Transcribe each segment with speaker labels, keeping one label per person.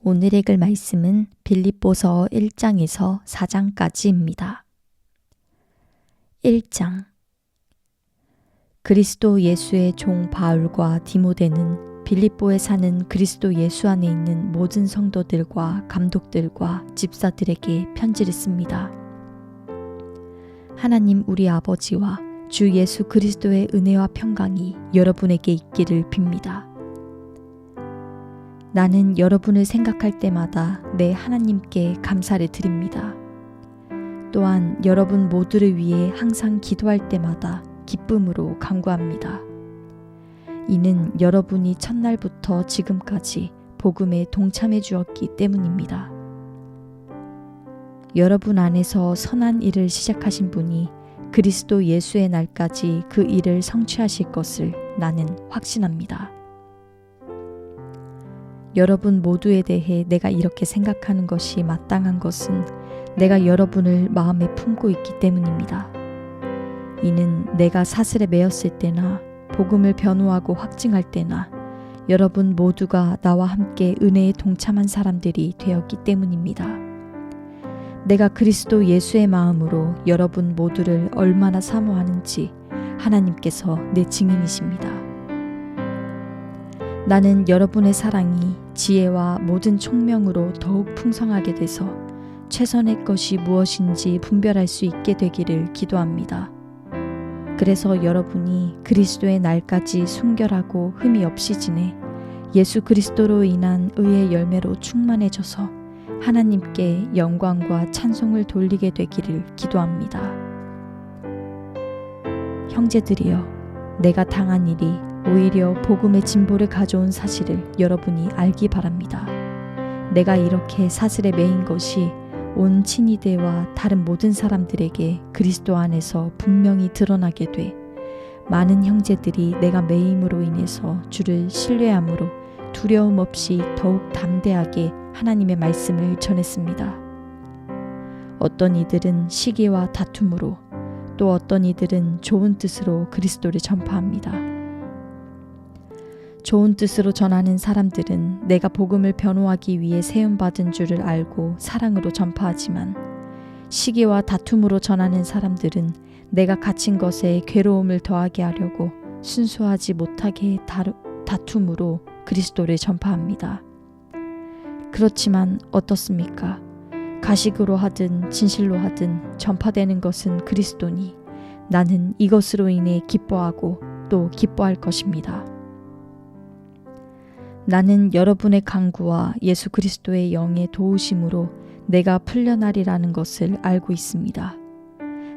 Speaker 1: 오늘 읽을 말씀은 빌립보서 1장에서 4장까지입니다. 1장. 그리스도 예수의 종 바울과 디모데는 빌립보에 사는 그리스도 예수 안에 있는 모든 성도들과 감독들과 집사들에게 편지를 씁니다. 하나님 우리 아버지와 주 예수 그리스도의 은혜와 평강이 여러분에게 있기를 빕니다. 나는 여러분을 생각할 때마다 내 하나님께 감사를 드립니다. 또한 여러분 모두를 위해 항상 기도할 때마다 기쁨으로 간구합니다. 이는 여러분이 첫날부터 지금까지 복음에 동참해 주었기 때문입니다. 여러분 안에서 선한 일을 시작하신 분이 그리스도 예수의 날까지 그 일을 성취하실 것을 나는 확신합니다. 여러분 모두에 대해 내가 이렇게 생각하는 것이 마땅한 것은 내가 여러분을 마음에 품고 있기 때문입니다. 이는 내가 사슬에 매였을 때나 복음을 변호하고 확증할 때나 여러분 모두가 나와 함께 은혜에 동참한 사람들이 되었기 때문입니다. 내가 그리스도 예수의 마음으로 여러분 모두를 얼마나 사모하는지 하나님께서 내 증인이십니다. 나는 여러분의 사랑이 지혜와 모든 총명으로 더욱 풍성하게 돼서 최선의 것이 무엇인지 분별할 수 있게 되기를 기도합니다. 그래서 여러분이 그리스도의 날까지 순결하고 흠이 없이 지내 예수 그리스도로 인한 의의 열매로 충만해져서 하나님께 영광과 찬송을 돌리게 되기를 기도합니다. 형제들이여, 내가 당한 일이 오히려 복음의 진보를 가져온 사실을 여러분이 알기 바랍니다. 내가 이렇게 사슬에 매인 것이 온 친위대와 다른 모든 사람들에게 그리스도 안에서 분명히 드러나게 돼 많은 형제들이 내가 매임으로 인해서 주를 신뢰함으로 두려움 없이 더욱 담대하게 하나님의 말씀을 전했습니다. 어떤 이들은 시기와 다툼으로 또 어떤 이들은 좋은 뜻으로 그리스도를 전파합니다. 좋은 뜻으로 전하는 사람들은 내가 복음을 변호하기 위해 세움받은 줄을 알고 사랑으로 전파하지만 시기와 다툼으로 전하는 사람들은 내가 갇힌 것에 괴로움을 더하게 하려고 순수하지 못하게 다툼으로 그리스도를 전파합니다. 그렇지만 어떻습니까? 가식으로 하든 진실로 하든 전파되는 것은 그리스도니 나는 이것으로 인해 기뻐하고 또 기뻐할 것입니다. 나는 여러분의 간구와 예수 그리스도의 영의 도우심으로 내가 풀려나리라는 것을 알고 있습니다.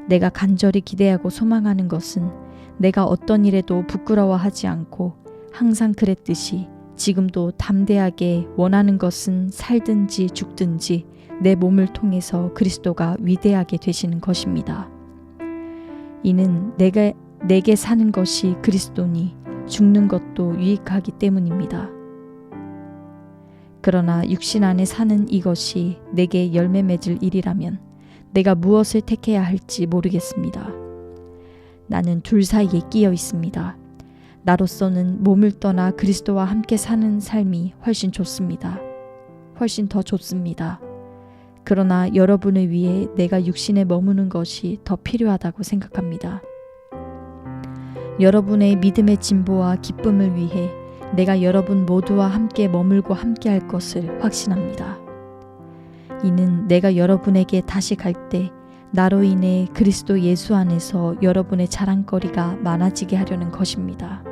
Speaker 1: 내가 간절히 기대하고 소망하는 것은 내가 어떤 일에도 부끄러워하지 않고 항상 그랬듯이 지금도 담대하게 원하는 것은 살든지 죽든지 내 몸을 통해서 그리스도가 위대하게 되시는 것입니다. 이는 내게 사는 것이 그리스도니 죽는 것도 유익하기 때문입니다. 그러나 육신 안에 사는 이것이 내게 열매 맺을 일이라면 내가 무엇을 택해야 할지 모르겠습니다. 나는 둘 사이에 끼어 있습니다. 나로서는 몸을 떠나 그리스도와 함께 사는 삶이 훨씬 좋습니다. 훨씬 더 좋습니다. 그러나 여러분을 위해 내가 육신에 머무는 것이 더 필요하다고 생각합니다. 여러분의 믿음의 진보와 기쁨을 위해 내가 여러분 모두와 함께 머물고 함께 할 것을 확신합니다. 이는 내가 여러분에게 다시 갈 때 나로 인해 그리스도 예수 안에서 여러분의 자랑거리가 많아지게 하려는 것입니다.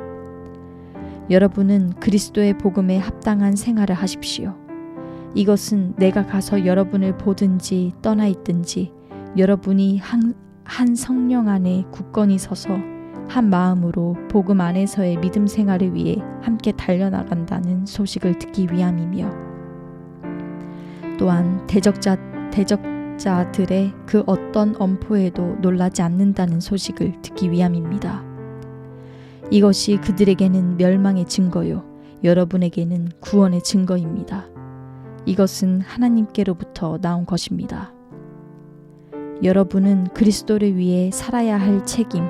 Speaker 1: 여러분은 그리스도의 복음에 합당한 생활을 하십시오. 이것은 내가 가서 여러분을 보든지 떠나 있든지 여러분이 한 성령 안에 굳건히 서서 한 마음으로 복음 안에서의 믿음 생활을 위해 함께 달려나간다는 소식을 듣기 위함이며 또한 대적자들의 그 어떤 엄포에도 놀라지 않는다는 소식을 듣기 위함입니다. 이것이 그들에게는 멸망의 증거요 여러분에게는 구원의 증거입니다. 이것은 하나님께로부터 나온 것입니다. 여러분은 그리스도를 위해 살아야 할 책임,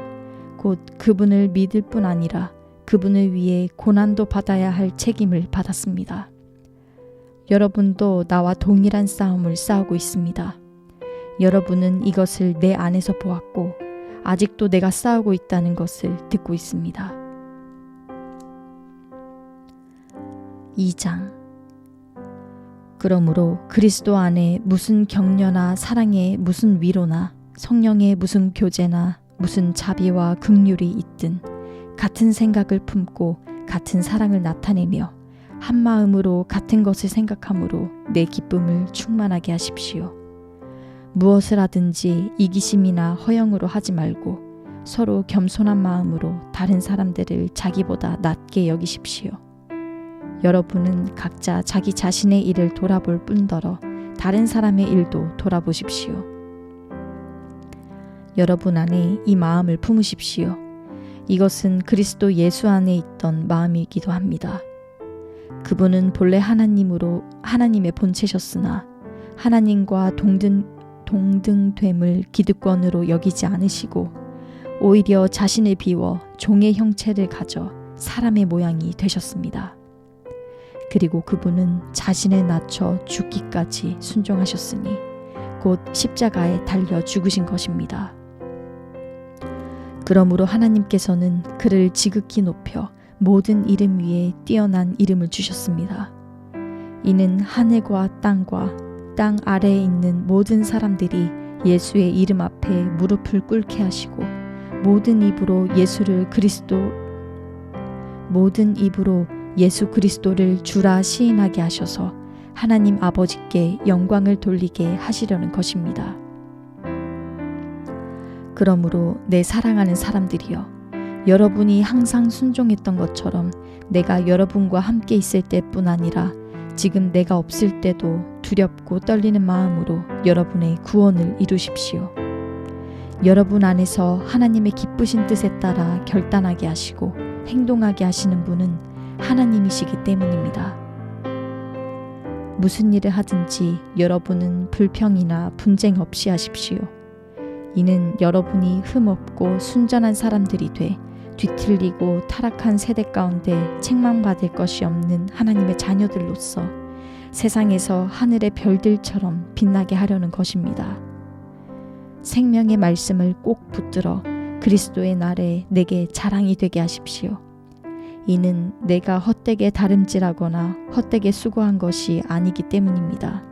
Speaker 1: 곧 그분을 믿을 뿐 아니라 그분을 위해 고난도 받아야 할 책임을 받았습니다. 여러분도 나와 동일한 싸움을 싸우고 있습니다. 여러분은 이것을 내 안에서 보았고 아직도 내가 싸우고 있다는 것을 듣고 있습니다. 2장. 그러므로 그리스도 안에 무슨 격려나 사랑에 무슨 위로나 성령의 무슨 교제나 무슨 자비와 긍휼이 있든 같은 생각을 품고 같은 사랑을 나타내며 한 마음으로 같은 것을 생각함으로 내 기쁨을 충만하게 하십시오. 무엇을 하든지 이기심이나 허영으로 하지 말고 서로 겸손한 마음으로 다른 사람들을 자기보다 낮게 여기십시오. 여러분은 각자 자기 자신의 일을 돌아볼 뿐더러 다른 사람의 일도 돌아보십시오. 여러분 안에 이 마음을 품으십시오. 이것은 그리스도 예수 안에 있던 마음이기도 합니다. 그분은 본래 하나님의 본체셨으나 하나님과 동등됨을 기득권으로 여기지 않으시고 오히려 자신을 비워 종의 형체를 가져 사람의 모양이 되셨습니다. 그리고 그분은 자신을 낮춰 죽기까지 순종하셨으니 곧 십자가에 달려 죽으신 것입니다. 그러므로 하나님께서는 그를 지극히 높여 모든 이름 위에 뛰어난 이름을 주셨습니다. 이는 하늘과 땅과 땅 아래에 있는 모든 사람들이 예수의 이름 앞에 무릎을 꿇게 하시고 모든 입으로 예수 그리스도를 주라 시인하게 하셔서 하나님 아버지께 영광을 돌리게 하시려는 것입니다. 그러므로 내 사랑하는 사람들이여, 여러분이 항상 순종했던 것처럼 내가 여러분과 함께 있을 때뿐 아니라 지금 내가 없을 때도 두렵고 떨리는 마음으로 여러분의 구원을 이루십시오. 여러분 안에서 하나님의 기쁘신 뜻에 따라 결단하게 하시고 행동하게 하시는 분은 하나님이시기 때문입니다. 무슨 일을 하든지 여러분은 불평이나 분쟁 없이 하십시오. 이는 여러분이 흠없고 순전한 사람들이 돼 뒤틀리고 타락한 세대 가운데 책망받을 것이 없는 하나님의 자녀들로서 세상에서 하늘의 별들처럼 빛나게 하려는 것입니다. 생명의 말씀을 꼭 붙들어 그리스도의 날에 내게 자랑이 되게 하십시오. 이는 내가 헛되게 다름질하거나 헛되게 수고한 것이 아니기 때문입니다.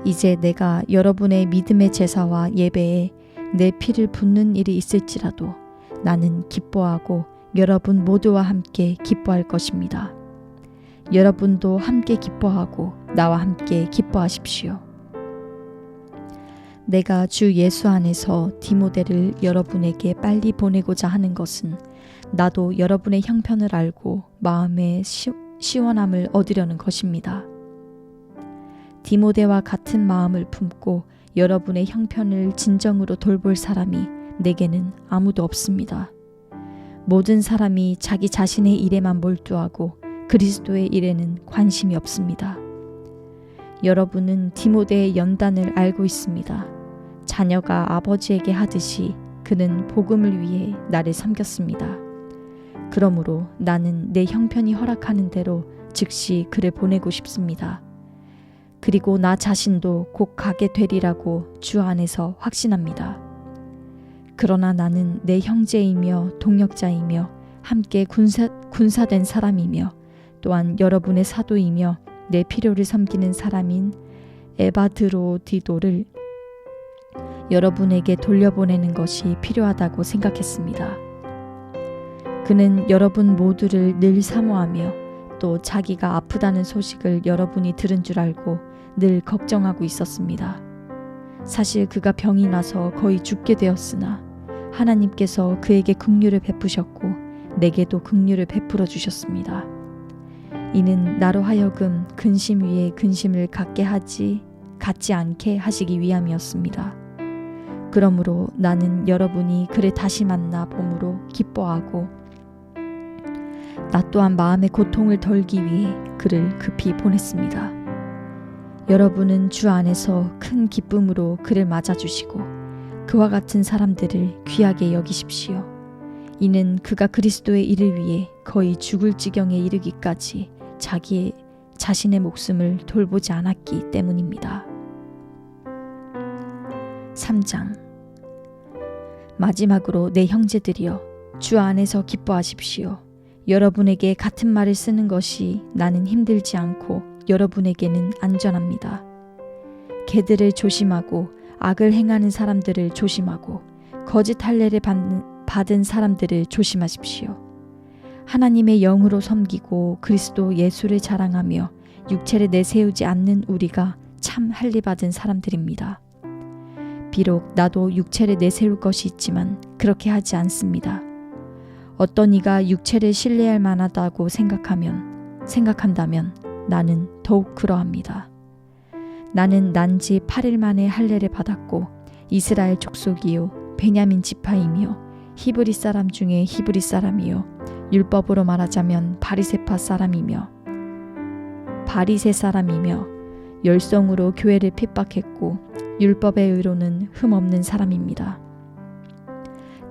Speaker 1: 이제 내가 여러분의 믿음의 제사와 예배에 내 피를 붓는 일이 있을지라도 나는 기뻐하고 여러분 모두와 함께 기뻐할 것입니다. 여러분도 함께 기뻐하고 나와 함께 기뻐하십시오. 내가 주 예수 안에서 디모데를 여러분에게 빨리 보내고자 하는 것은 나도 여러분의 형편을 알고 마음의 시원함을 얻으려는 것입니다. 디모데와 같은 마음을 품고 여러분의 형편을 진정으로 돌볼 사람이 내게는 아무도 없습니다. 모든 사람이 자기 자신의 일에만 몰두하고 그리스도의 일에는 관심이 없습니다. 여러분은 디모데의 연단을 알고 있습니다. 자녀가 아버지에게 하듯이 그는 복음을 위해 나를 섬겼습니다. 그러므로 나는 내 형편이 허락하는 대로 즉시 그를 보내고 싶습니다. 그리고 나 자신도 곧 가게 되리라고 주 안에서 확신합니다. 그러나 나는 내 형제이며 동역자이며 함께 군사된 사람이며 또한 여러분의 사도이며 내 필요를 섬기는 사람인 에바드로디도를 여러분에게 돌려보내는 것이 필요하다고 생각했습니다. 그는 여러분 모두를 늘 사모하며 또 자기가 아프다는 소식을 여러분이 들은 줄 알고 늘 걱정하고 있었습니다. 사실 그가 병이 나서 거의 죽게 되었으나 하나님께서 그에게 긍휼을 베푸셨고 내게도 긍휼을 베풀어 주셨습니다. 이는 나로 하여금 근심 위에 근심을 갖지 않게 하시기 위함이었습니다. 그러므로 나는 여러분이 그를 다시 만나 봄으로 기뻐하고 나 또한 마음의 고통을 덜기 위해 그를 급히 보냈습니다. 여러분은 주 안에서 큰 기쁨으로 그를 맞아주시고 그와 같은 사람들을 귀하게 여기십시오. 이는 그가 그리스도의 일을 위해 거의 죽을 지경에 이르기까지 자신의 목숨을 돌보지 않았기 때문입니다. 3장. 마지막으로 내 형제들이여, 주 안에서 기뻐하십시오. 여러분에게 같은 말을 쓰는 것이 나는 힘들지 않고 여러분에게는 안전합니다. 개들을 조심하고 악을 행하는 사람들을 조심하고 거짓 할례를 받은 사람들을 조심하십시오. 하나님의 영으로 섬기고 그리스도 예수를 자랑하며 육체를 내세우지 않는 우리가 참 할례 받은 사람들입니다. 비록 나도 육체를 내세울 것이 있지만 그렇게 하지 않습니다. 어떤 이가 육체를 신뢰할 만하다고 생각한다면 나는 더욱 그러합니다. 나는 난지 8일 만에 할례를 받았고 이스라엘 족속이요 베냐민 지파이며 히브리 사람 중에 히브리 사람이요 율법으로 말하자면 바리새파 사람이며 바리새 사람이며 열성으로 교회를 핍박했고 율법의 의로는 흠없는 사람입니다.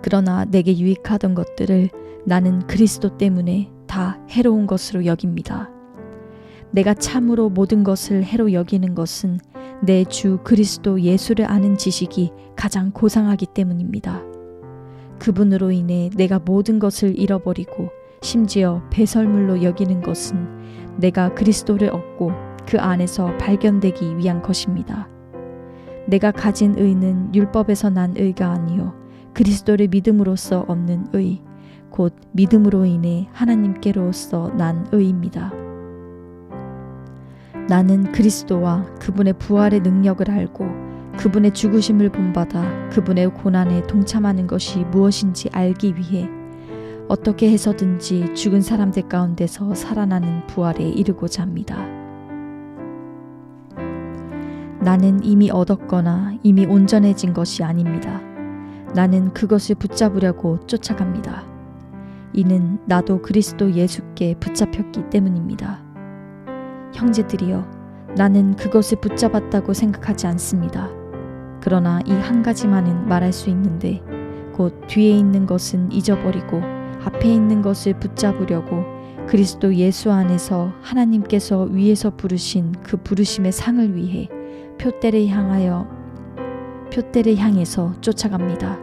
Speaker 1: 그러나 내게 유익하던 것들을 나는 그리스도 때문에 다 해로운 것으로 여깁니다. 내가 참으로 모든 것을 해로 여기는 것은 내 주 그리스도 예수를 아는 지식이 가장 고상하기 때문입니다. 그분으로 인해 내가 모든 것을 잃어버리고 심지어 배설물로 여기는 것은 내가 그리스도를 얻고 그 안에서 발견되기 위한 것입니다. 내가 가진 의는 율법에서 난 의가 아니요 그리스도를 믿음으로써 얻는 의, 곧 믿음으로 인해 하나님께로서 난 의입니다. 나는 그리스도와 그분의 부활의 능력을 알고 그분의 죽으심을 본받아 그분의 고난에 동참하는 것이 무엇인지 알기 위해 어떻게 해서든지 죽은 사람들 가운데서 살아나는 부활에 이르고자 합니다. 나는 이미 얻었거나 이미 온전해진 것이 아닙니다. 나는 그것을 붙잡으려고 쫓아갑니다. 이는 나도 그리스도 예수께 붙잡혔기 때문입니다. 형제들이여, 나는 그것을 붙잡았다고 생각하지 않습니다. 그러나 이 한 가지만은 말할 수 있는데 곧 뒤에 있는 것은 잊어버리고 앞에 있는 것을 붙잡으려고 그리스도 예수 안에서 하나님께서 위에서 부르신 그 부르심의 상을 위해 표대를 향해서 쫓아갑니다.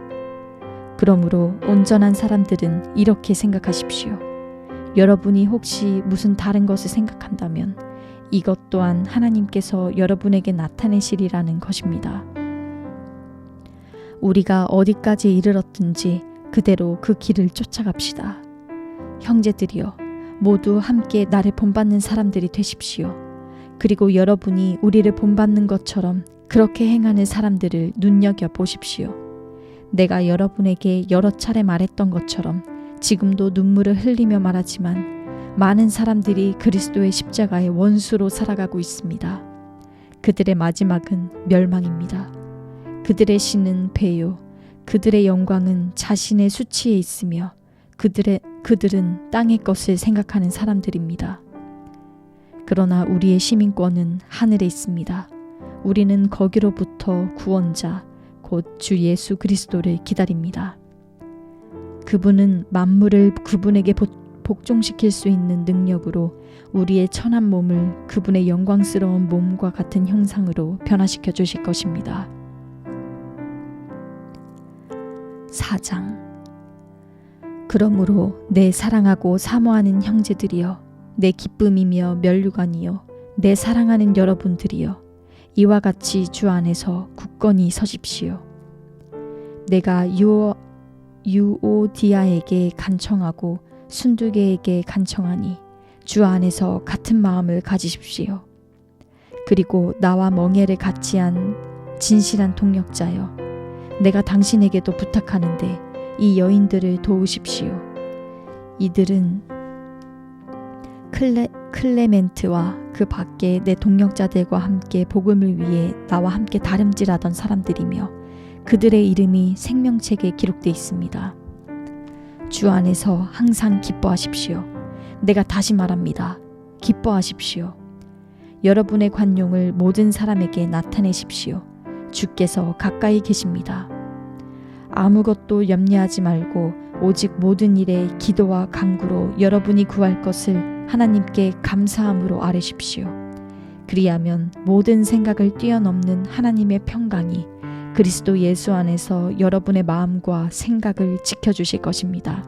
Speaker 1: 그러므로 온전한 사람들은 이렇게 생각하십시오. 여러분이 혹시 무슨 다른 것을 생각한다면 이것 또한 하나님께서 여러분에게 나타내시리라는 것입니다. 우리가 어디까지 이르렀든지 그대로 그 길을 쫓아갑시다. 형제들이여, 모두 함께 나를 본받는 사람들이 되십시오. 그리고 여러분이 우리를 본받는 것처럼 그렇게 행하는 사람들을 눈여겨보십시오. 내가 여러분에게 여러 차례 말했던 것처럼 지금도 눈물을 흘리며 말하지만 많은 사람들이 그리스도의 십자가의 원수로 살아가고 있습니다. 그들의 마지막은 멸망입니다. 그들의 신은 배요. 그들의 영광은 자신의 수치에 있으며 그들은 땅의 것을 생각하는 사람들입니다. 그러나 우리의 시민권은 하늘에 있습니다. 우리는 거기로부터 구원자, 곧 주 예수 그리스도를 기다립니다. 그분은 만물을 그분에게 복종시킬 수 있는 능력으로 우리의 천한 몸을 그분의 영광스러운 몸과 같은 형상으로 변화시켜 주실 것입니다. 4장. 그러므로 내 사랑하고 사모하는 형제들이여, 내 기쁨이며 면류관이여, 내 사랑하는 여러분들이여, 이와 같이 주 안에서 굳건히 서십시오. 내가 유오디아에게 간청하고 순두개에게 간청하니 주 안에서 같은 마음을 가지십시오. 그리고 나와 멍에를 같이 한 진실한 동력자여, 내가 당신에게도 부탁하는데 이 여인들을 도우십시오. 이들은 클레멘트와 그 밖에 내 동력자들과 함께 복음을 위해 나와 함께 다름질하던 사람들이며 그들의 이름이 생명책에 기록되어 있습니다. 주 안에서 항상 기뻐하십시오. 내가 다시 말합니다. 기뻐하십시오. 여러분의 관용을 모든 사람에게 나타내십시오. 주께서 가까이 계십니다. 아무것도 염려하지 말고 오직 모든 일에 기도와 간구로 여러분이 구할 것을 하나님께 감사함으로 아뢰십시오. 그리하면 모든 생각을 뛰어넘는 하나님의 평강이 그리스도 예수 안에서 여러분의 마음과 생각을 지켜주실 것입니다.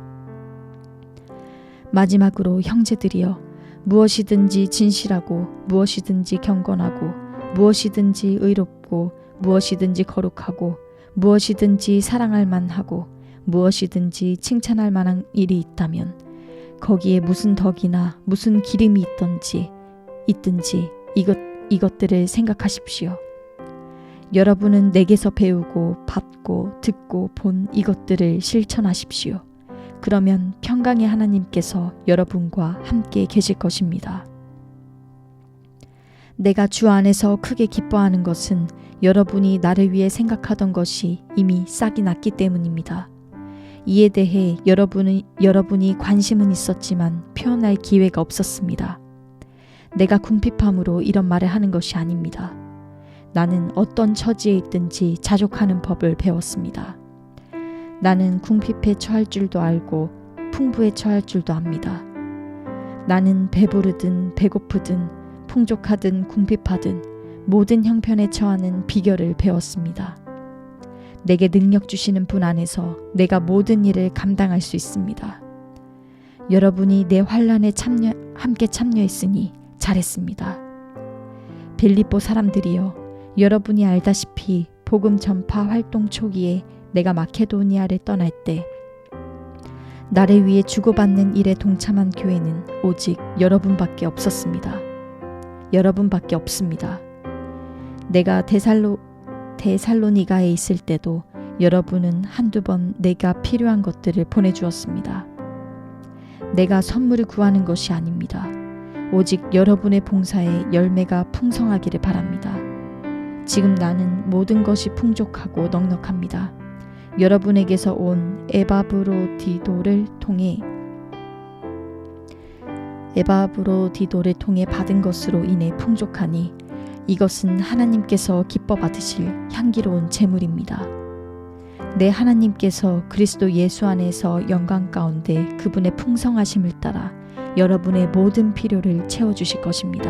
Speaker 1: 마지막으로 형제들이여, 무엇이든지 진실하고 무엇이든지 경건하고 무엇이든지 의롭고 무엇이든지 거룩하고 무엇이든지 사랑할 만하고 무엇이든지 칭찬할 만한 일이 있다면 거기에 무슨 덕이나 무슨 기름이 있든지 이것들을 생각하십시오. 여러분은 내게서 배우고 받고 듣고 본 이것들을 실천하십시오. 그러면 평강의 하나님께서 여러분과 함께 계실 것입니다. 내가 주 안에서 크게 기뻐하는 것은 여러분이 나를 위해 생각하던 것이 이미 싹이 났기 때문입니다. 이에 대해 여러분이 관심은 있었지만 표현할 기회가 없었습니다. 내가 궁핍함으로 이런 말을 하는 것이 아닙니다. 나는 어떤 처지에 있든지 자족하는 법을 배웠습니다. 나는 궁핍에 처할 줄도 알고 풍부에 처할 줄도 압니다. 나는 배부르든 배고프든 풍족하든 궁핍하든 모든 형편에 처하는 비결을 배웠습니다. 내게 능력 주시는 분 안에서 내가 모든 일을 감당할 수 있습니다. 여러분이 내 환난에 함께 참여했으니 잘했습니다. 빌립보 사람들이여, 여러분이 알다시피 복음 전파 활동 초기에 내가 마케도니아를 떠날 때 나를 위해 주고받는 일에 동참한 교회는 오직 여러분밖에 없습니다. 내가 데살로니가에 있을 때도 여러분은 한두 번 내가 필요한 것들을 보내주었습니다. 내가 선물을 구하는 것이 아닙니다. 오직 여러분의 봉사에 열매가 풍성하기를 바랍니다. 지금 나는 모든 것이 풍족하고 넉넉합니다. 여러분에게서 온 에바브로디도를 통해 받은 것으로 인해 풍족하니 이것은 하나님께서 기뻐 받으실 향기로운 제물입니다. 내 하나님께서 그리스도 예수 안에서 영광 가운데 그분의 풍성하심을 따라 여러분의 모든 필요를 채워주실 것입니다.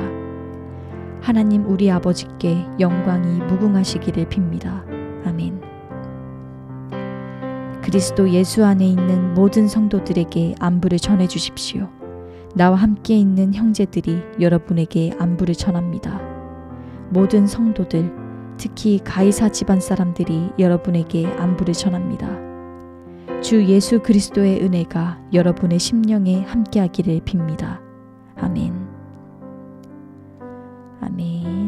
Speaker 1: 하나님 우리 아버지께 영광이 무궁하시기를 빕니다. 아멘. 그리스도 예수 안에 있는 모든 성도들에게 안부를 전해주십시오. 나와 함께 있는 형제들이 여러분에게 안부를 전합니다. 모든 성도들, 특히 가이사 집안 사람들이 여러분에게 안부를 전합니다. 주 예수 그리스도의 은혜가 여러분의 심령에 함께하기를 빕니다. 아멘. 아멘.